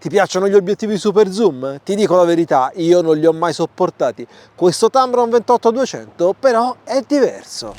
Ti piacciono gli obiettivi super zoom? Ti dico la verità, io non li ho mai sopportati. Questo Tamron 28-200 però è diverso.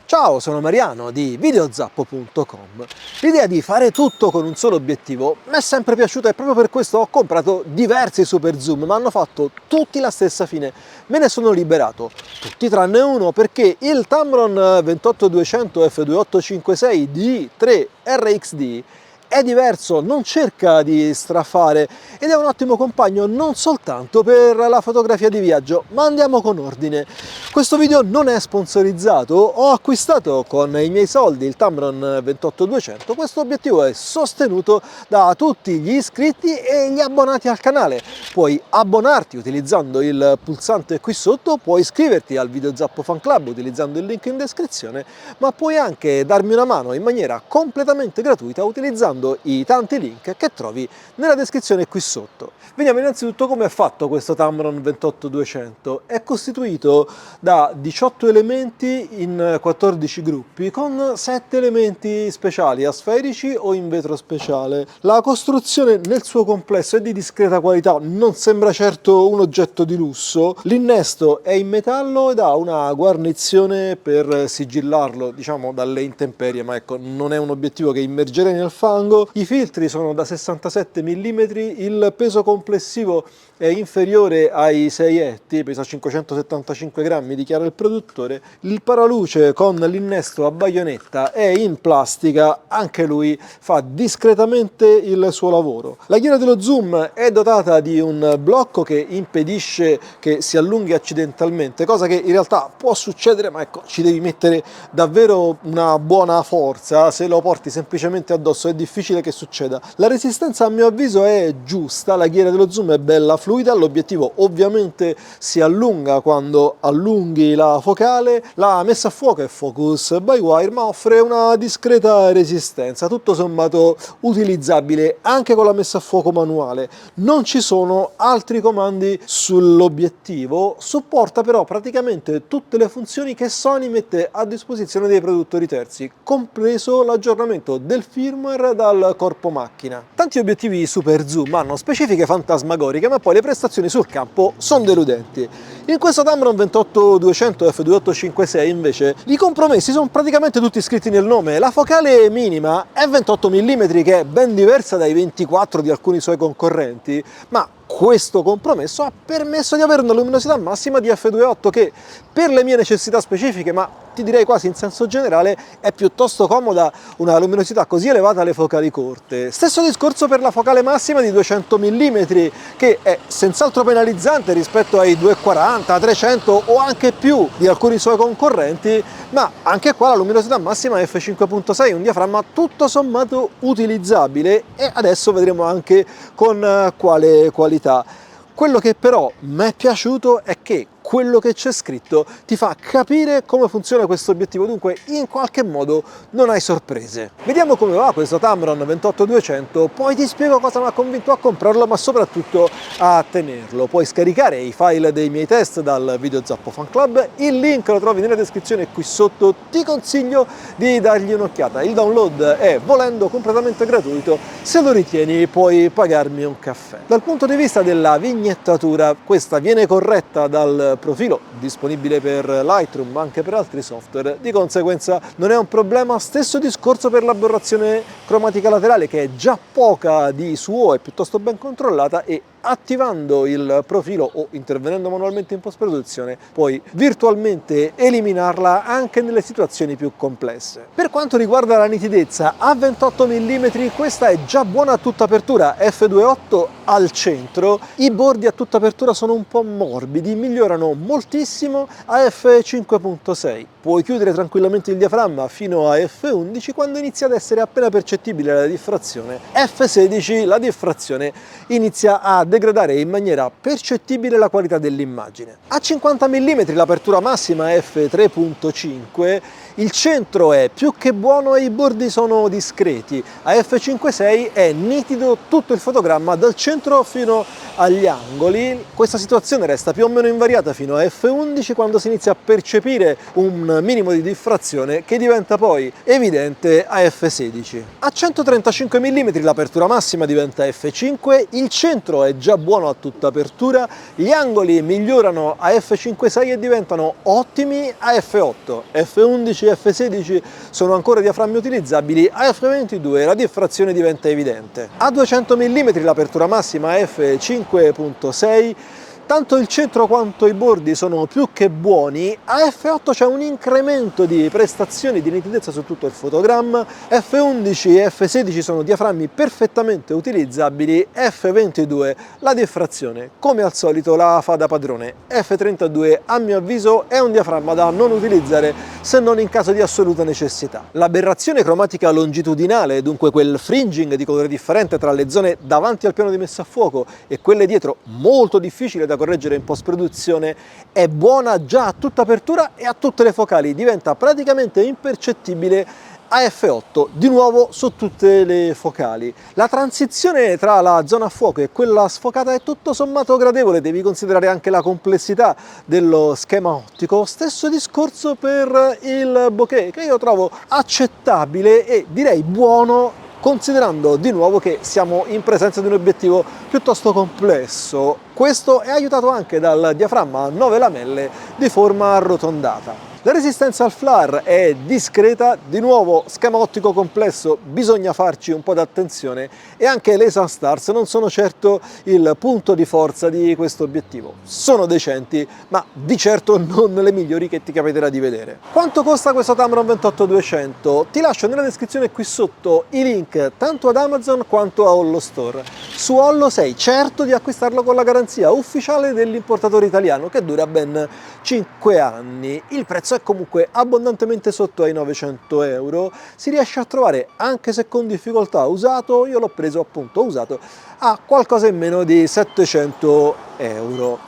Ciao, sono Mariano di videozappo.com. L'idea di fare tutto con un solo obiettivo mi è sempre piaciuta e proprio per questo ho comprato diversi super zoom, ma hanno fatto tutti la stessa fine. Me ne sono liberato, tutti tranne uno, perché il Tamron 28-200 f2.856 D3 RXD è diverso, non cerca di strafare ed è un ottimo compagno non soltanto per la fotografia di viaggio, ma andiamo con ordine. Questo video non è sponsorizzato, ho acquistato con i miei soldi il Tamron 28-200, questo obiettivo è sostenuto da tutti gli iscritti e gli abbonati al canale. Puoi abbonarti utilizzando il pulsante qui sotto, puoi iscriverti al Videozappo Fan Club utilizzando il link in descrizione, ma puoi anche darmi una mano in maniera completamente gratuita utilizzando i tanti link che trovi nella descrizione qui sotto. Vediamo innanzitutto come è fatto questo Tamron 28-200. È costituito da 18 elementi in 14 gruppi con 7 elementi speciali asferici o in vetro speciale. La costruzione nel suo complesso è di discreta qualità, non sembra certo un oggetto di lusso. L'innesto è in metallo ed ha una guarnizione per sigillarlo, diciamo, dalle intemperie, ma ecco, non è un obiettivo che immergerei nel fango. I filtri sono da 67 mm, il peso complessivo è inferiore ai 6 etti, pesa 575 grammi, dichiara il produttore. Il paraluce con l'innesto a baionetta è in plastica, anche lui fa discretamente il suo lavoro. La ghiera dello zoom è dotata di un blocco che impedisce che si allunghi accidentalmente, cosa che in realtà può succedere, ma ecco, ci devi mettere davvero una buona forza, se lo porti semplicemente addosso è difficile che succeda. La resistenza a mio avviso è giusta, la ghiera dello zoom è bella fluida, l'obiettivo ovviamente si allunga quando allunghi la focale, la messa a fuoco è focus by wire ma offre una discreta resistenza, tutto sommato utilizzabile anche con la messa a fuoco manuale. Non ci sono altri comandi sull'obiettivo, supporta però praticamente tutte le funzioni che Sony mette a disposizione dei produttori terzi, compreso l'aggiornamento del firmware dal corpo macchina. Tanti obiettivi super zoom hanno specifiche fantasmagoriche, ma poi le prestazioni sul campo sono deludenti. In questo Tamron 28-200 f2.856 invece i compromessi sono praticamente tutti scritti nel nome. La focale minima è 28 mm, che è ben diversa dai 24 di alcuni suoi concorrenti, ma questo compromesso ha permesso di avere una luminosità massima di f2.8 che per le mie necessità specifiche, ma ti direi quasi in senso generale, è piuttosto comoda una luminosità così elevata alle focali corte. Stesso discorso per la focale massima di 200 mm, che è senz'altro penalizzante rispetto ai 240, 300 o anche più di alcuni suoi concorrenti, ma anche qua la luminosità massima è f5.6, un diaframma tutto sommato utilizzabile e adesso vedremo anche con quale qualità. Quello che però mi è piaciuto è che quello che c'è scritto ti fa capire come funziona questo obiettivo, dunque in qualche modo non hai sorprese. Vediamo come va questo Tamron 28-200, poi ti spiego cosa mi ha convinto a comprarlo, ma soprattutto a tenerlo. Puoi scaricare i file dei miei test dal Videozappo Fan Club, il link lo trovi nella descrizione qui sotto, ti consiglio di dargli un'occhiata. Il download è, volendo, completamente gratuito, se lo ritieni puoi pagarmi un caffè. Dal punto di vista della vignettatura, questa viene corretta dal profilo disponibile per Lightroom ma anche per altri software, di conseguenza non è un problema. Stesso discorso per l'aberrazione cromatica laterale, che è già poca di suo, è piuttosto ben controllata e attivando il profilo o intervenendo manualmente in post-produzione puoi virtualmente eliminarla anche nelle situazioni più complesse. Per quanto riguarda la nitidezza, a 28 mm questa è già buona a tutta apertura, f2.8 al centro, i bordi a tutta apertura sono un po' morbidi, migliorano moltissimo a f5.6. Puoi chiudere tranquillamente il diaframma fino a f11 quando inizia ad essere appena percettibile la diffrazione. f16 la diffrazione inizia a degradare in maniera percettibile la qualità dell'immagine. A 50 mm l'apertura massima è f3.5, il centro è più che buono e i bordi sono discreti. A f5.6 è nitido tutto il fotogramma dal centro fino agli angoli. Questa situazione resta più o meno invariata fino a f11 quando si inizia a percepire un un minimo di diffrazione che diventa poi evidente a f16. A 135 mm l'apertura massima diventa f5, il centro è già buono a tutta apertura, gli angoli migliorano a f5.6 e diventano ottimi a f8, f11 e f16 sono ancora diaframmi utilizzabili, a f22 la diffrazione diventa evidente. A 200 mm l'apertura massima è f5.6, tanto il centro quanto i bordi sono più che buoni, a f8 c'è un incremento di prestazioni di nitidezza su tutto il fotogramma, f11 e f16 sono diaframmi perfettamente utilizzabili, f22 la diffrazione come al solito la fa da padrone, f32 a mio avviso è un diaframma da non utilizzare se non in caso di assoluta necessità. L'aberrazione cromatica longitudinale, dunque quel fringing di colore differente tra le zone davanti al piano di messa a fuoco e quelle dietro, molto difficile da correggere in post-produzione, è buona già a tutta apertura e a tutte le focali, diventa praticamente impercettibile a f8, di nuovo su tutte le focali. La transizione tra la zona a fuoco e quella sfocata è tutto sommato gradevole, devi considerare anche la complessità dello schema ottico. Stesso discorso per il bokeh, che io trovo accettabile e direi buono, considerando di nuovo che siamo in presenza di un obiettivo piuttosto complesso. Questo è aiutato anche dal diaframma a 9 lamelle di forma arrotondata. La resistenza al FLAR è discreta, di nuovo schema ottico complesso, bisogna farci un po' d'attenzione e anche le Sunstars non sono certo il punto di forza di questo obiettivo. Sono decenti, ma di certo non le migliori che ti capiterà di vedere. Quanto costa questo Tamron 28-200? Ti lascio nella descrizione qui sotto i link tanto ad Amazon quanto a Ollo Store. Su Ollo sei certo di acquistarlo con la garanzia ufficiale dell'importatore italiano che dura ben 5 anni. Il prezzo è comunque abbondantemente sotto ai 900 euro, si riesce a trovare anche se con difficoltà usato, io l'ho preso appunto usato a qualcosa in meno di 700 euro.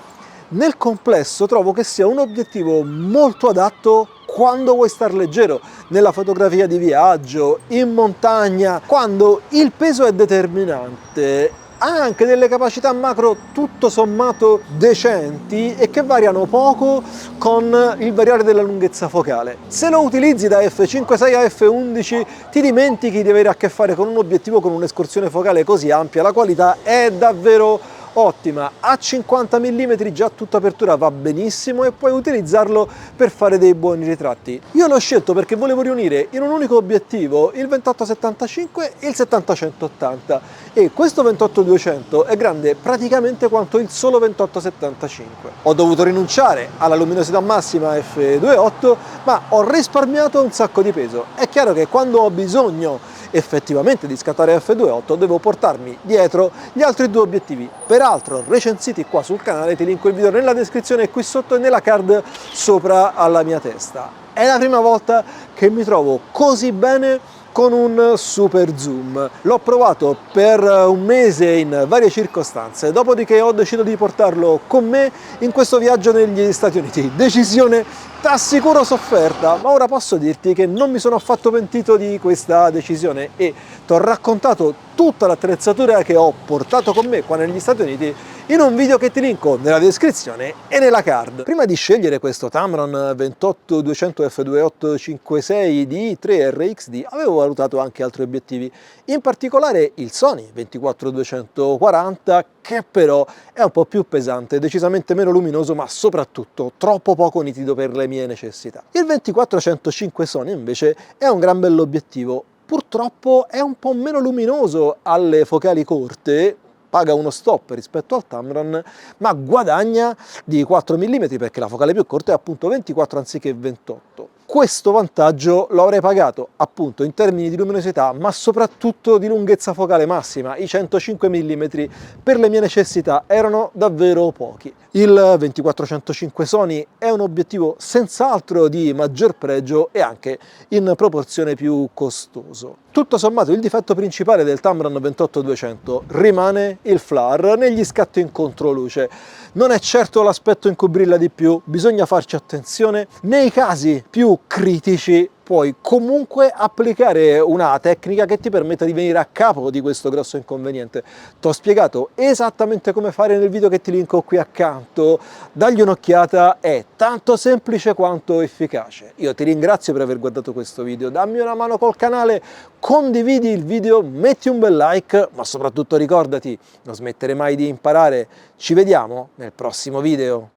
Nel complesso trovo che sia un obiettivo molto adatto quando vuoi star leggero, nella fotografia di viaggio, in montagna, quando il peso è determinante. Ha anche delle capacità macro tutto sommato decenti e che variano poco con il variare della lunghezza focale. Se lo utilizzi da f5.6 a f11 ti dimentichi di avere a che fare con un obiettivo con un'escursione focale così ampia, la qualità è davvero ottima. A 50 mm già tutta apertura va benissimo e puoi utilizzarlo per fare dei buoni ritratti. Io l'ho scelto perché volevo riunire in un unico obiettivo il 28-75 e il 70-180 e questo 28-200 è grande praticamente quanto il solo 28-75. Ho dovuto rinunciare alla luminosità massima f2.8 ma ho risparmiato un sacco di peso. È chiaro che quando ho bisogno effettivamente di scattare f2.8 devo portarmi dietro gli altri due obiettivi, peraltro recensiti qua sul canale, ti linko il video nella descrizione qui sotto e nella card sopra alla mia testa. È la prima volta che mi trovo così bene con un super zoom. L'ho provato per un mese in varie circostanze, dopodiché ho deciso di portarlo con me in questo viaggio negli Stati Uniti. Decisione t'assicuro sofferta, ma ora posso dirti che non mi sono affatto pentito di questa decisione e ti ho raccontato tutta l'attrezzatura che ho portato con me qua negli Stati Uniti in un video che ti linko nella descrizione e nella card. Prima di scegliere questo Tamron 28-200 f2.856 di 3 RXD avevo valutato anche altri obiettivi, in particolare il Sony 24-240 che però è un po' più pesante, decisamente meno luminoso ma soprattutto troppo poco nitido per le mie necessità. Il 24-105 Sony invece è un gran bell'obiettivo, purtroppo è un po' meno luminoso alle focali corte, paga uno stop rispetto al Tamron, ma guadagna di 4 mm perché la focale più corta è appunto 24 anziché 28. Questo vantaggio lo avrei pagato appunto in termini di luminosità, ma soprattutto di lunghezza focale massima. I 105 mm per le mie necessità erano davvero pochi. Il 24-105 Sony è un obiettivo senz'altro di maggior pregio e anche in proporzione più costoso. Tutto sommato il difetto principale del Tamron 28-200 rimane il FLAR negli scatti in controluce. Non è certo l'aspetto in cui brilla di più, bisogna farci attenzione. Nei casi più critici puoi comunque applicare una tecnica che ti permetta di venire a capo di questo grosso inconveniente. Ti ho spiegato esattamente come fare nel video che ti linko qui accanto, dagli un'occhiata, è tanto semplice quanto efficace. Io ti ringrazio per aver guardato questo video, dammi una mano col canale, condividi il video, metti un bel like, ma soprattutto ricordati, non smettere mai di imparare. Ci vediamo nel prossimo video.